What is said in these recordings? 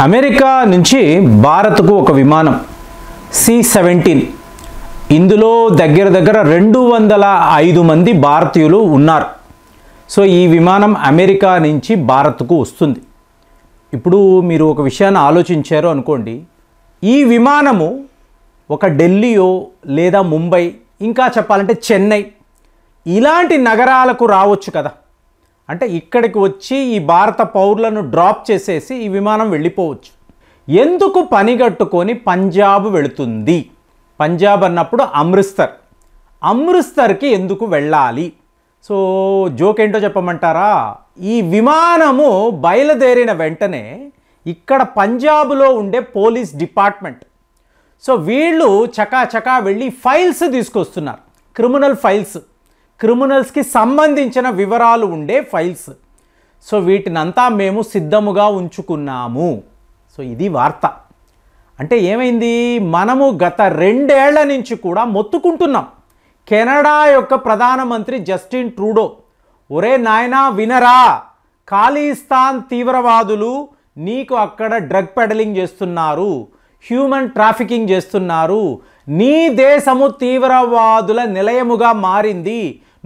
America నుంచి భారత్కు ఒక విమానం C-17 ఇందులో దగ్గర 205 మంది భారతీయులు ఉన్నారు. సో ఈ విమానం అమెరికా నుంచి భారత్కు వస్తుంది. ఇప్పుడు మీరు ఒక విషయాన్ని ఆలోచించారు అనుకోండి, ఈ విమానము ఒక ఢిల్లీయో లేదా ముంబై, ఇంకా చెప్పాలంటే చెన్నై ఇలాంటి నగరాలకు రావచ్చు కదా. అంటే ఇక్కడికి వచ్చి ఈ భారత పౌరులను డ్రాప్ చేసేసి ఈ విమానం వెళ్ళిపోవచ్చు. ఎందుకు పనిగట్టుకొని పంజాబ్ వెళుతుంది? పంజాబ్ అన్నప్పుడు అమృత్సర్కి ఎందుకు వెళ్ళాలి? సో జోక్ ఏంటో చెప్పమంటారా? ఈ విమానము బయలుదేరిన వెంటనే ఇక్కడ పంజాబ్లో ఉండే పోలీస్ డిపార్ట్మెంట్, సో వీళ్ళు చకాచకా వెళ్ళి ఫైల్స్ తీసుకొస్తున్నారు. క్రిమినల్ ఫైల్స్, క్రిమినల్స్కి సంబంధించిన వివరాలు ఉండే ఫైల్స్. సో వీటినంతా మేము సిద్ధముగా ఉంచుకున్నాము. సో ఇది వార్త. అంటే ఏమైంది? మనము గత 2 ఏళ్ల నుంచి కూడా మొత్తుకుంటున్నాం. కెనడా యొక్క ప్రధానమంత్రి జస్టిన్ ట్రూడో, ఒరే నాయనా వినరా, ఖాళీస్థాన్ తీవ్రవాదులు నీకు అక్కడ డ్రగ్ పెడలింగ్ చేస్తున్నారు, హ్యూమన్ ట్రాఫికింగ్ చేస్తున్నారు, నీ దేశము తీవ్రవాదుల నిలయముగా మారింది,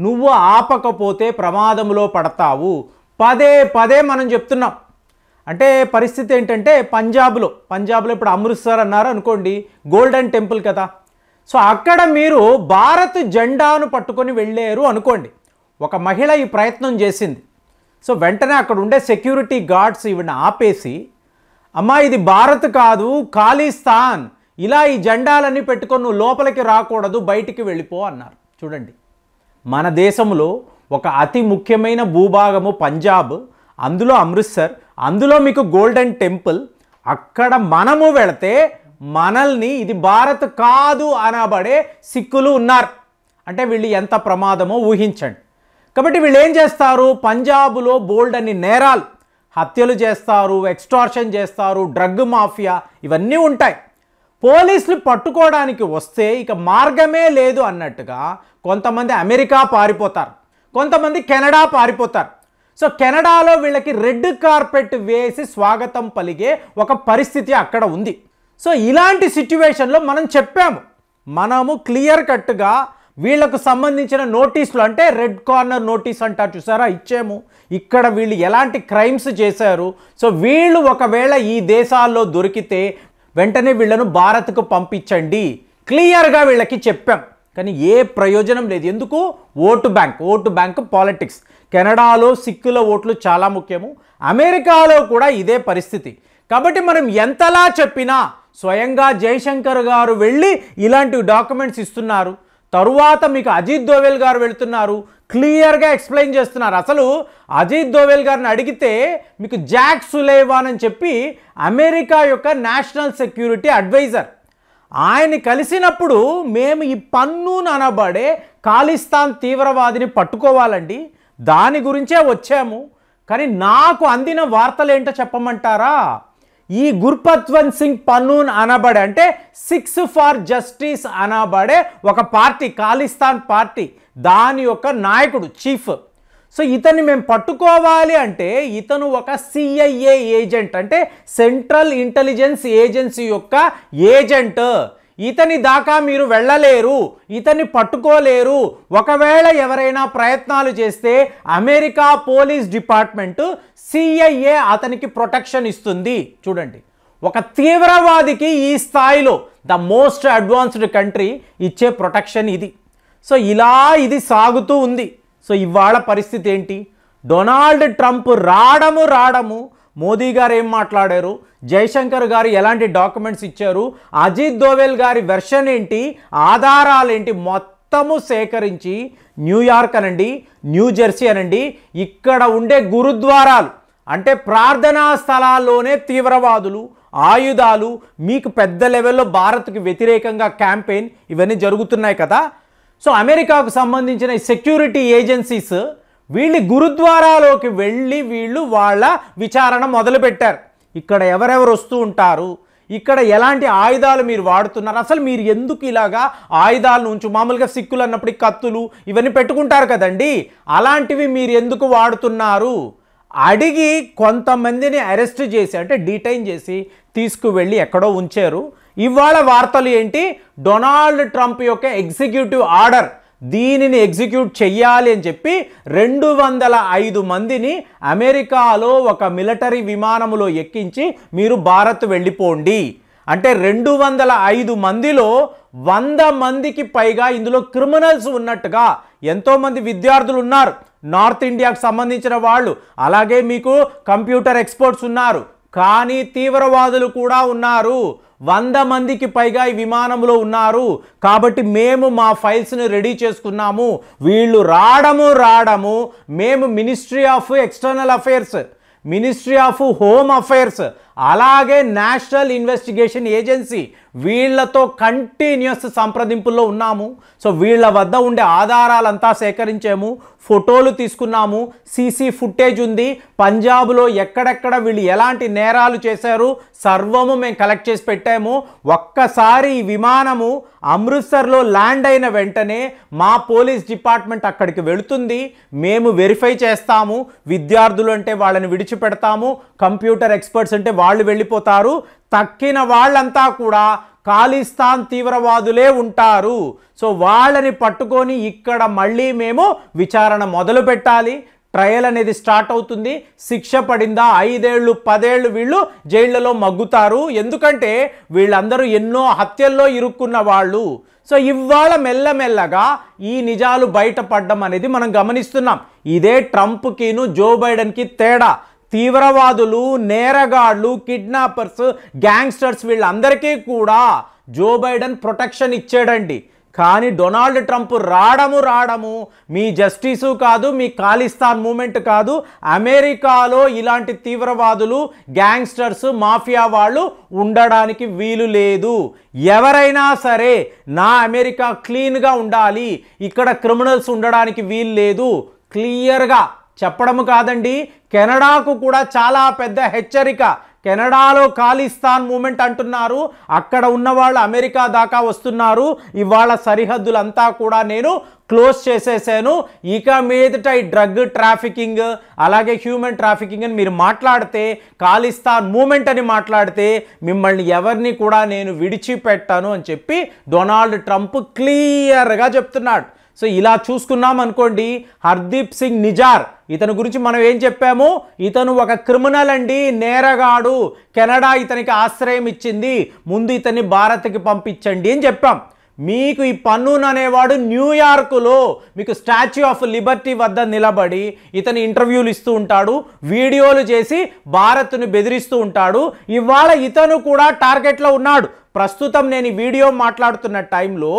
నువ్వు ఆపకపోతే ప్రమాదంలో పడతావు. పదే మనం చెప్తున్నాం. అంటే పరిస్థితి ఏంటంటే పంజాబ్లో ఇప్పుడు అమృత్సర్ అన్నారు అనుకోండి, గోల్డెన్ టెంపుల్ కదా. సో అక్కడ మీరు భారత్ జెండాను పట్టుకొని వెళ్ళారు అనుకోండి. ఒక మహిళ ఈ ప్రయత్నం చేసింది. సో వెంటనే అక్కడ ఉండే సెక్యూరిటీ గార్డ్స్ ఈవిని ఆపేసి, అమ్మా ఇది భారత్ కాదు ఖాళీస్థాన్, ఇలా ఈ జెండాలన్నీ పెట్టుకొని నువ్వు లోపలికి రాకూడదు, బయటికి వెళ్ళిపో అన్నారు. చూడండి, మన దేశంలో ఒక అతి ముఖ్యమైన భూభాగము పంజాబ్, అందులో అమృత్సర్, అందులో మీకు గోల్డెన్ టెంపుల్. అక్కడ మనము వెళితే మనల్ని ఇది భారత్ కాదు అనబడే సిక్కులు ఉన్నారు. అంటే వీళ్ళు ఎంత ప్రమాదమో ఊహించండి. కాబట్టి వీళ్ళు ఏం చేస్తారు? పంజాబ్లో బోల్డ్ అని నేరాలు, హత్యలు చేస్తారు, ఎక్స్టార్షన్ చేస్తారు, డ్రగ్ మాఫియా ఇవన్నీ ఉంటాయి. పోలీసులు పట్టుకోవడానికి వస్తే ఇక మార్గమే లేదు అన్నట్టుగా కొంతమంది అమెరికా పారిపోతారు, కొంతమంది కెనడా పారిపోతారు. సో కెనడాలో వీళ్ళకి రెడ్ కార్పెట్ వేసి స్వాగతం పలిగే ఒక పరిస్థితి అక్కడ ఉంది. సో ఇలాంటి సిట్యువేషన్లో మనం చెప్పాము, మనము క్లియర్ కట్గా వీళ్ళకు సంబంధించిన నోటీసులు, అంటే రెడ్ కార్నర్ నోటీస్ అంటారు చూసారా, ఇచ్చాము. ఇక్కడ వీళ్ళు ఎలాంటి క్రైమ్స్ చేశారు, సో వీళ్ళు ఒకవేళ ఈ దేశాల్లో దొరికితే వెంటనే వీళ్ళను భారత్కు పంపించండి, క్లియర్గా వీళ్ళకి చెప్పాం. కానీ ఏ ప్రయోజనం లేదు. ఎందుకు? Vote bank politics. కెనడాలో సిక్కుల ఓట్లు చాలా ముఖ్యము, అమెరికాలో కూడా ఇదే పరిస్థితి. కాబట్టి మనం ఎంతలా చెప్పినా, స్వయంగా జయశంకర్ గారు వెళ్ళి ఇలాంటి డాక్యుమెంట్స్ ఇస్తున్నారు, తరువాత మీకు అజిత్ దోవల్ గారు వెళ్తున్నారు, క్లియర్గా ఎక్స్ప్లెయిన్ చేస్తున్నారు. అసలు అజిత్ దోవల్ గారిని అడిగితే మీకు జాక్ సులేవాన్ అని చెప్పి అమెరికా యొక్క నేషనల్ సెక్యూరిటీ అడ్వైజర్, ఆయన కలిసినప్పుడు మేము ఈ పన్నూన్ అనబడే ఖాళీస్థాన్ తీవ్రవాదిని పట్టుకోవాలండి, దాని గురించే వచ్చాము. కానీ నాకు అందిన వార్తలు ఏంటో చెప్పమంటారా? ఈ గుర్పత్వంత్ సింగ్ పన్నూన్ అనబడే, అంటే 6 ఫర్ జస్టిస్ అనబడే ఒక పార్టీ, ఖాళీస్థాన్ పార్టీ, దాని యొక్క నాయకుడు, చీఫ్. సో ఇతన్ని మేము పట్టుకోవాలి అంటే ఇతను ఒక CIA ఏజెంట్, అంటే సెంట్రల్ ఇంటెలిజెన్స్ ఏజెన్సీ యొక్క ఏజెంట్. ఇతని దాకా మీరు వెళ్ళలేరు, ఇతన్ని పట్టుకోలేరు. ఒకవేళ ఎవరైనా ప్రయత్నాలు చేస్తే అమెరికా పోలీస్ డిపార్ట్మెంటు, CIA అతనికి ప్రొటెక్షన్ ఇస్తుంది. చూడండి, ఒక తీవ్రవాదికి ఈ స్థాయిలో ద మోస్ట్ అడ్వాన్స్డ్ కంట్రీ ఇచ్చే ప్రొటెక్షన్ ఇది. సో ఇలా ఇది సాగుతూ ఉంది. సో ఇవాళ పరిస్థితి ఏంటి? డొనాల్డ్ ట్రంప్ రావడము, మోదీ గారు ఏం మాట్లాడారు, జయశంకర్ గారు ఎలాంటి డాక్యుమెంట్స్ ఇచ్చారు, అజిత్ దోవల్ గారి వెర్షన్ ఏంటి, ఆధారాలేంటి, మొత్తము సేకరించి న్యూయార్క్ అనండి, న్యూజెర్సీ అనండి, ఇక్కడ ఉండే గురుద్వారాలు, అంటే ప్రార్థనా స్థలాల్లోనే తీవ్రవాదులు, ఆయుధాలు, మీకు పెద్ద లెవెల్లో భారత్కి వ్యతిరేకంగా క్యాంపెయిన్ ఇవన్నీ జరుగుతున్నాయి కదా. సో అమెరికాకు సంబంధించిన సెక్యూరిటీ ఏజెన్సీస్ వీళ్ళు గురుద్వారాలోకి వెళ్ళి వీళ్ళు వాళ్ళ విచారణ మొదలుపెట్టారు. ఇక్కడ ఎవరెవరు వస్తూ ఉంటారు, ఇక్కడ ఎలాంటి ఆయుధాలు మీరు వాడుతున్నారు, అసలు మీరు ఎందుకు ఇలాగా ఆయుధాలను ఉంచు, మామూలుగా సిక్కులు అన్నప్పుడు కత్తులు ఇవన్నీ పెట్టుకుంటారు కదండి, అలాంటివి మీరు ఎందుకు వాడుతున్నారు అడిగి కొంతమందిని అరెస్ట్ చేసి అంటే డిటైన్ చేసి తీసుకువెళ్ళి ఎక్కడో ఉంచారు. ఇవాళ వార్తలు ఏంటి, డొనాల్డ్ ట్రంప్ యొక్క ఎగ్జిక్యూటివ్ ఆర్డర్, దీనిని ఎగ్జిక్యూట్ చెయ్యాలి అని చెప్పి 205 మందిని అమెరికాలో ఒక మిలిటరీ విమానములో ఎక్కించి మీరు భారత్ వెళ్ళిపోండి అంటే 205 మందిలో 100 మందికి పైగా ఇందులో క్రిమినల్స్ ఉన్నట్టుగా, ఎంతోమంది విద్యార్థులు ఉన్నారు నార్త్ ఇండియాకు సంబంధించిన వాళ్ళు, అలాగే మీకు కంప్యూటర్ ఎక్స్పర్ట్స్ ఉన్నారు, కానీ తీవ్రవాదులు కూడా ఉన్నారు. 100 మందికి పైగా ఈ విమానంలో ఉన్నారు. కాబట్టి మేము మా ఫైల్స్ని రెడీ చేసుకున్నాము. వీళ్ళు రావడము మేము ministry of external affairs, ministry of home affairs, అలాగే నేషనల్ ఇన్వెస్టిగేషన్ ఏజెన్సీ వీళ్ళతో కంటిన్యూస్ సంప్రదింపుల్లో ఉన్నాము. సో వీళ్ళ వద్ద ఉండే ఆధారాలంతా సేకరించాము, ఫోటోలు తీసుకున్నాము, సీసీ ఫుటేజ్ ఉంది, పంజాబ్లో ఎక్కడెక్కడ వీళ్ళు ఎలాంటి నేరాలు చేశారు సర్వము మేము కలెక్ట్ చేసి పెట్టాము. ఒక్కసారి ఈ విమానము అమృత్సర్లో ల్యాండ్ అయిన వెంటనే మా పోలీస్ డిపార్ట్మెంట్ అక్కడికి వెళుతుంది, మేము వెరిఫై చేస్తాము, విద్యార్థులు అంటే వాళ్ళని విడిచిపెడతాము, కంప్యూటర్ ఎక్స్పర్ట్స్ అంటే వాళ్ళు వెళ్ళిపోతారు, తక్కిన వాళ్ళంతా కూడా ఖాళిస్తాన్ తీవ్రవాదులే ఉంటారు. సో వాళ్ళని పట్టుకొని ఇక్కడ మళ్ళీ మేము విచారణ మొదలు పెట్టాలి. ట్రయల్ అనేది స్టార్ట్ అవుతుంది. శిక్ష పడిందా 5 ఏళ్ళు 10 ఏళ్ళు వీళ్ళు జైళ్లలో మగ్గుతారు. ఎందుకంటే వీళ్ళందరూ ఎన్నో హత్యల్లో ఇరుక్కున్న వాళ్ళు. సో ఇవాళ మెల్లమెల్లగా ఈ నిజాలు బయటపడడం అనేది మనం గమనిస్తున్నాం. ఇదే ట్రంప్కిను జో బైడెన్కి తేడా. తీవ్రవాదులు, నేరగాళ్ళు, కిడ్నాపర్స్, గ్యాంగ్స్టర్స్ వీళ్ళందరికీ కూడా జో బైడెన్ ప్రొటెక్షన్ ఇచ్చాడండి. కానీ డొనాల్డ్ ట్రంప్ రావడము మీ జస్టిసు కాదు, మీ ఖాళిస్తాన్ మూమెంట్ కాదు, అమెరికాలో ఇలాంటి తీవ్రవాదులు, గ్యాంగ్స్టర్స్, మాఫియా వాళ్ళు ఉండడానికి వీలు లేదు. ఎవరైనా సరే నా అమెరికా క్లీన్గా ఉండాలి, ఇక్కడ క్రిమినల్స్ ఉండడానికి వీలు లేదు, క్లియర్గా చెప్పడము కాదండి. కెనడాకు కూడా చాలా పెద్ద హెచ్చరిక. కెనడాలో ఖాళిస్తాన్ మూమెంట్ అంటున్నారు, అక్కడ ఉన్నవాళ్ళు అమెరికా దాకా వస్తున్నారు. ఇవాళ సరిహద్దులంతా కూడా నేను క్లోజ్ చేసేసాను. ఇక మీదట ఈ డ్రగ్ ట్రాఫికింగ్ అలాగే హ్యూమన్ ట్రాఫికింగ్ అని మీరు మాట్లాడితే, ఖాళిస్తాన్ మూమెంట్ అని మాట్లాడితే మిమ్మల్ని ఎవరిని కూడా నేను విడిచిపెట్టాను అని చెప్పి డొనాల్డ్ ట్రంప్ క్లియర్గా చెప్తున్నాడు. సో ఇలా చూసుకున్నాం అనుకోండి, హర్దీప్ సింగ్ నిజార్ ఇతని గురించి మనం ఏం చెప్పాము, ఇతను ఒక క్రిమినల్ అండి, నేరగాడు, కెనడా ఇతనికి ఆశ్రయం ఇచ్చింది, ముందు ఇతన్ని భారత్కి పంపించండి అని చెప్పాం. మీకు ఈ పన్నూన్ అనేవాడు న్యూయార్కులో మీకు స్టాచ్యూ ఆఫ్ లిబర్టీ వద్ద నిలబడి ఇతను ఇంటర్వ్యూలు ఇస్తూ ఉంటాడు, వీడియోలు చేసి భారత్ను బెదిరిస్తూ ఉంటాడు. ఇవాళ ఇతను కూడా టార్గెట్లో ఉన్నాడు. ప్రస్తుతం నేను ఈ వీడియో మాట్లాడుతున్న టైంలో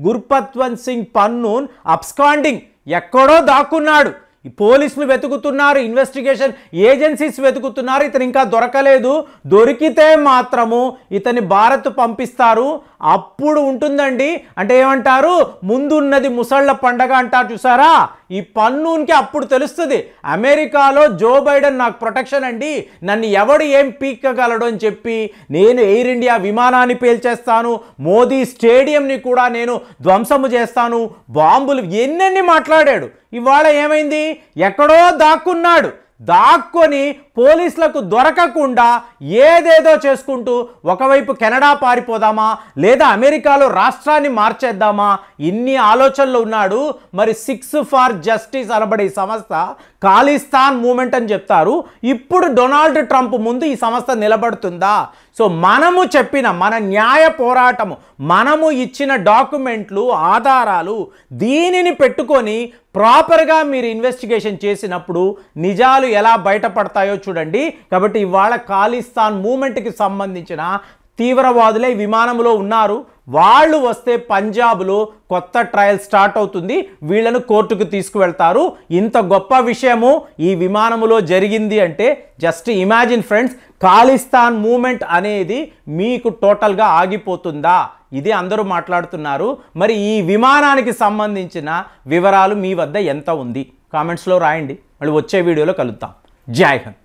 గుర్పత్వంత్ సింగ్ పన్నూన్ అబ్స్కాండింగ్ ఎక్కడో దాక్కున్నాడు. ఈ పోలీసులు వెతుకుతున్నారు, ఇన్వెస్టిగేషన్ ఏజెన్సీస్ వెతుకుతున్నారు, ఇతను ఇంకా దొరకలేదు. దొరికితే మాత్రము ఇతని భారత్ పంపిస్తారు. అప్పుడు ఉంటుందండి, అంటే ఏమంటారు, ముందున్నది ముసళ్ళ పండగ అంటారు చూసారా, ఈ పన్నూన్కి అప్పుడు తెలుస్తుంది అమెరికాలో జో బైడెన్ నాకు ప్రొటెక్షన్ అండి, నన్ను ఎవడు ఏం పీక్కగలడు అని చెప్పి నేను ఎయిర్ ఇండియా విమానాన్ని పేల్చేస్తాను, మోదీ స్టేడియంని కూడా నేను ధ్వంసము చేస్తాను, బాంబులు ఎన్నెన్ని మాట్లాడాడు. ఇవాళ ఏమైంది, ఎక్కడో దాక్కున్నాడు. దాక్కొని పోలీసులకు దొరకకుండా ఏదేదో చేసుకుంటూ ఒకవైపు కెనడా పారిపోదామా లేదా అమెరికాలో రాష్ట్రాన్ని మార్చేద్దామా ఇన్ని ఆలోచనలు ఉన్నాడు. మరి 6 ఫర్ జస్టిస్ అనబడే ఈ సంస్థ ఖాళిస్తాన్ మూమెంట్ అని చెప్తారు. ఇప్పుడు డొనాల్డ్ ట్రంప్ ముందు ఈ సంస్థ నిలబడుతుందా? సో మనము చెప్పిన మన న్యాయ పోరాటము, మనము ఇచ్చిన డాక్యుమెంట్లు, ఆధారాలు, దీనిని పెట్టుకొని ప్రాపర్గా మీరు ఇన్వెస్టిగేషన్ చేసినప్పుడు నిజాలు ఎలా బయటపడతాయో చూడండి. కాబట్టి ఇవాళ ఖాళిస్తాన్ మూమెంట్కి సంబంధించిన తీవ్రవాదులే విమానంలో ఉన్నారు. వాళ్ళు వస్తే పంజాబ్లో కొత్త ట్రయల్ స్టార్ట్ అవుతుంది, వీళ్ళను కోర్టుకు తీసుకువెళ్తారు. ఇంత గొప్ప విషయము ఈ విమానంలో జరిగింది అంటే just imagine friends, Khalistan movement అనేది మీకు టోటల్గా ఆగిపోతుందా? ఇది అందరూ మాట్లాడుతున్నారు. మరి ఈ విమానానికి సంబంధించిన వివరాలు మీ వద్ద ఎంత ఉంది? కామెంట్స్లో రాయండి. మళ్ళీ వచ్చే వీడియోలో కలుద్దాం. జై హింద్.